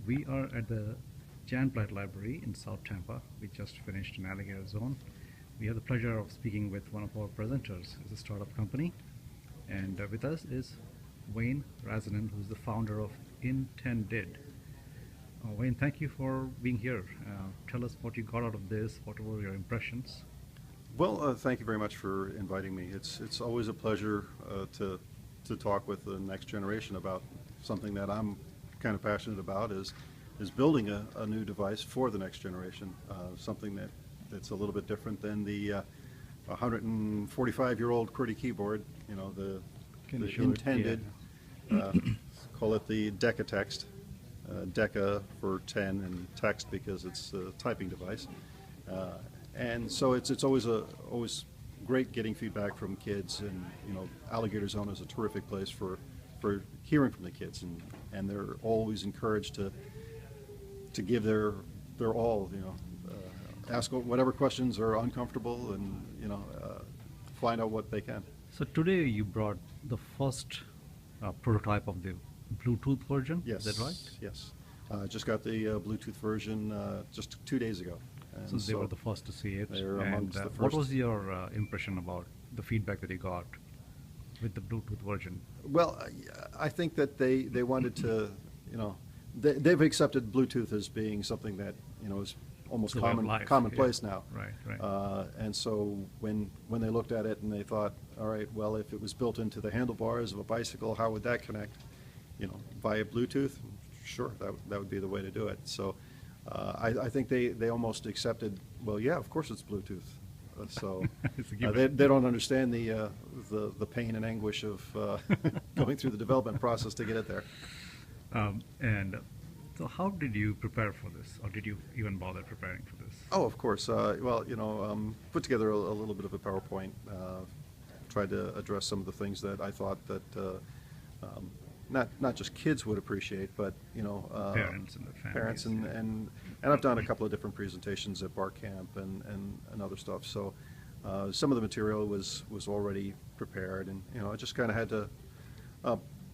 We are at the Jan Platt Library in South Tampa. We just finished an AlligatorZone. We have the pleasure of speaking with one of our presenters. It's a startup company. And with us is Wayne Rasanen, who's the founder of Intended. Wayne, thank you for being here. Tell us what you got out of this, what were your impressions? Well, thank you very much for inviting me. It's always a pleasure to talk with the next generation about something that I'm kind of passionate about is building a new device for the next generation, something that's a little bit different than the 145-year-old QWERTY keyboard, you know, the Intended, call it the Deca text, Deca for 10 and text because it's a typing device. And so it's always great getting feedback from kids, and you know, AlligatorZone is a terrific place for hearing from the kids, and they're always encouraged to give their all, you know, ask whatever questions are uncomfortable, and you know, find out what they can. So today you brought the first prototype of the Bluetooth version. Yes. Is that right? Yes. Just got the Bluetooth version just 2 days ago. And So they were the first to see it. They're amongst the first. What was your impression about the feedback that you got with the Bluetooth version? Well, I think that they wanted to, you know, they've accepted Bluetooth as being something that, you know, is almost The way of life, commonplace yeah. now. Right. And so when they looked at it and they thought, all right, well, if it was built into the handlebars of a bicycle, how would that connect? You know, via Bluetooth? Sure, that would be the way to do it. So I think they almost accepted, well, yeah, of course it's Bluetooth. So they don't understand the pain and anguish of going through the development process to get it there. And so how did you prepare for this, or did you even bother preparing for this? Oh, of course. Well, you know, put together a little bit of a PowerPoint, tried to address some of the things that I thought that not just kids would appreciate, but you know, Parents and the families. parents and I've done a couple of different presentations at Bar Camp and other stuff. So some of the material was already prepared, and you know, I just kind of had to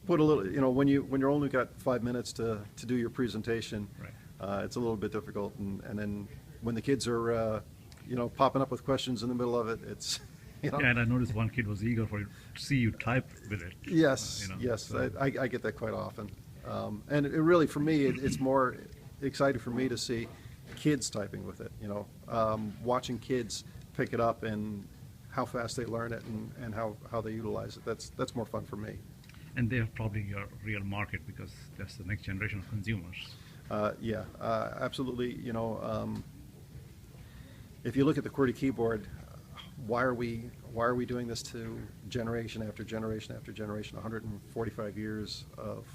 put a little. You know, when you're only got 5 minutes to do your presentation, Right. it's a little bit difficult, and then when the kids are you know, popping up with questions in the middle of it, it's you know. Yeah, and I noticed one kid was eager to see you type with it. Yes, you know, yes, so- I get that quite often, and it really, for me, it's more exciting for me to see kids typing with it. You know, watching kids pick it up and how fast they learn it and how they utilize it. That's more fun for me. And they're probably your real market because that's the next generation of consumers. Yeah, absolutely. You know, if you look at the QWERTY keyboard, why are we doing this to generation after generation after generation? 145 years of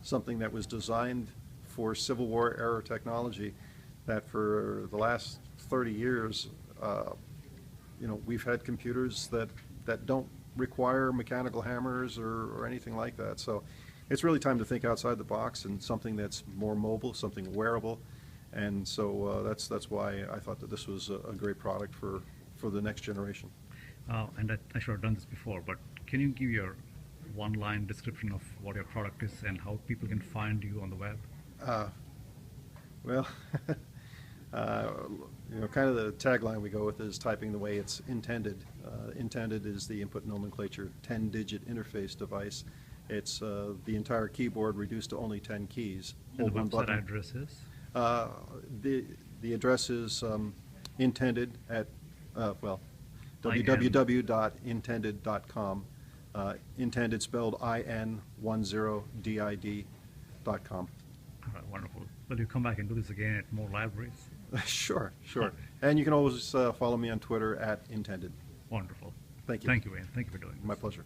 something that was designed for Civil War era technology, that for the last 30 years, you know, we've had computers that don't require mechanical hammers or anything like that. So it's really time to think outside the box and something that's more mobile, something wearable. And so that's why I thought that this was a great product for the next generation. And I should have done this before, but can you give your one-line description of what your product is and how people can find you on the web? Well, you know, kind of the tagline we go with is typing the way it's intended. Intended is the input nomenclature 10-digit interface device. It's the entire keyboard reduced to only 10 keys. And the Hold one website button. address is? The address is intended at, well, www.intended.com. Intended spelled IN10DID.com. All right, wonderful. Will you come back and do this again at more libraries? Sure, sure. And you can always follow me on Twitter at Intended. Wonderful. Thank you. Thank you, Wayne. Thank you for doing this. My pleasure.